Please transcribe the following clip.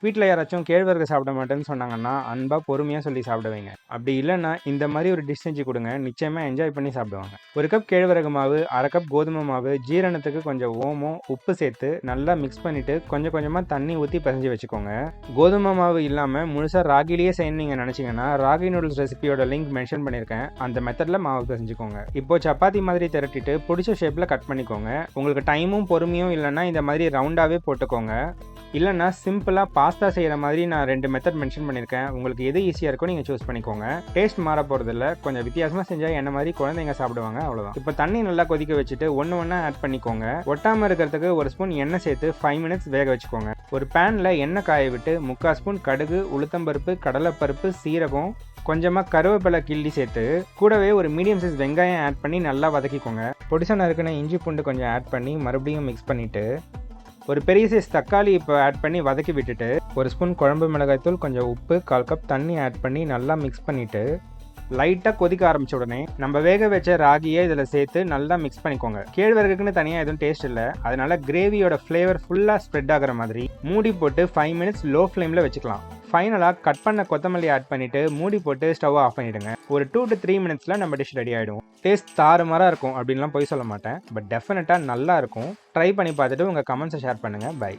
வீட்டில் யாராச்சும் கேழ்வரகு சாப்பிட மாட்டேன்னு சொன்னாங்கன்னா அன்பாக பொறுமையாக சொல்லி சாப்பிட வைங்க. அப்படி இல்லைன்னா இந்த மாதிரி ஒரு டிஷ் செஞ்சு கொடுங்க, நிச்சயமாக என்ஜாய் பண்ணி சாப்பிடுவாங்க. ஒரு கப் கேழ்வரகு மாவு, அரை கப் கோதுமை மாவு, ஜீரணத்துக்கு கொஞ்சம் ஓமம், உப்பு சேர்த்து நல்லா மிக்ஸ் பண்ணிவிட்டு கொஞ்சம் கொஞ்சமாக தண்ணி ஊற்றி பிசைஞ்சு வச்சுக்கோங்க. கோதுமை மாவு இல்லாமல் முழுசாக ராகிலேயே செய்யணும் நீங்கள் நினச்சிங்கன்னா ராகி நூடுல்ஸ் ரெசிபியோட லிங்க் மென்ஷன் பண்ணியிருக்கேன், அந்த மெத்தடில் மாவு பிசைஞ்சுக்கோங்க. இப்போ சப்பாத்தி மாதிரி திரட்டிட்டு பிடிச்ச ஷேப்பில் கட் பண்ணிக்கோங்க. உங்களுக்கு டைமும் பொறுமையும் இல்லைன்னா இந்த மாதிரி ரவுண்டாகவே போட்டுக்கோங்க. இல்லைன்னா சிம்பிளாக பாஸ்தா செய்கிற மாதிரி நான் 2 மெத்தட் மென்ஷன் பண்ணியிருக்கேன். உங்களுக்கு எது ஈஸியாக இருக்கோ நீங்கள் சூஸ் பண்ணிக்கோங்க. டேஸ்ட் மாற போகிறதில்ல, கொஞ்சம் வித்தியாசமாக செஞ்சால் என்ன மாதிரி குழந்தைங்க சாப்பிடுவாங்க, அவ்வளோதான். இப்போ தண்ணி நல்லா கொதிக்க வச்சுட்டு ஒன்று ஆட் பண்ணிக்கோங்க. ஒட்டாமல் இருக்கிறதுக்கு ஒரு ஸ்பூன் எண்ணெய் சேர்த்து 5 மினிட்ஸ் வேக வச்சுக்கோங்க. ஒரு பேனில் எண்ணெய் காய விட்டு 3/4 ஸ்பூன் கடுகு, உளுத்தம்பருப்பு, கடலைப்பருப்பு, சீரகம், கொஞ்சமாக கருவேப்பிலை கிள்ளி சேர்த்து கூடவே ஒரு மீடியம் சைஸ் வெங்காயம் ஆட் பண்ணி நல்லா வதக்கிக்கோங்க. பொடிசா நறுக்குன இஞ்சி பூண்டு கொஞ்சம் ஆட் பண்ணி மறுபடியும் மிக்ஸ் பண்ணிவிட்டு ஒரு பெரிய சைஸ் தக்காளி இப்போ ஆட் பண்ணி வதக்கி விட்டுட்டு ஒரு ஸ்பூன் குழம்பு மிளகாய்த்தூள், கொஞ்சம் உப்பு, 1/4 கப் தண்ணி ஆட் பண்ணி நல்லா மிக்ஸ் பண்ணிவிட்டு லைட்டாக கொதிக்க ஆரம்பிச்ச உடனே நம்ம வேக வச்ச ராகியை இதில் சேர்த்து நல்லா மிக்ஸ் பண்ணிக்கோங்க. கேழ்வரகுக்குன்னு தனியாக எதுவும் டேஸ்ட் இல்லை, அதனால கிரேவியோட ஃப்ளேவர் ஃபுல்லாக ஸ்ப்ரெட் ஆகிற மாதிரி மூடி போட்டு 5 மினிட்ஸ் லோ ஃப்ளேமில் வச்சுக்கலாம். ஃபைனலாக கட் பண்ண கொத்தமல்லி ஆட் பண்ணிவிட்டு மூடி போட்டு ஸ்டவ் ஆஃப் பண்ணிவிடுங்க. ஒரு 2 to 3 மினிட்ஸில் நம்ம டிஷ் ரெடி ஆகிடும். டேஸ்ட் தாறுமாறாக இருக்கும் அப்படின்லாம் போய் சொல்ல மாட்டேன், பட் டெஃபினட்டாக நல்லா இருக்கும். ட்ரை பண்ணி பார்த்துட்டு உங்கள் கமெண்ட்ஸை ஷேர் பண்ணுங்கள். பை.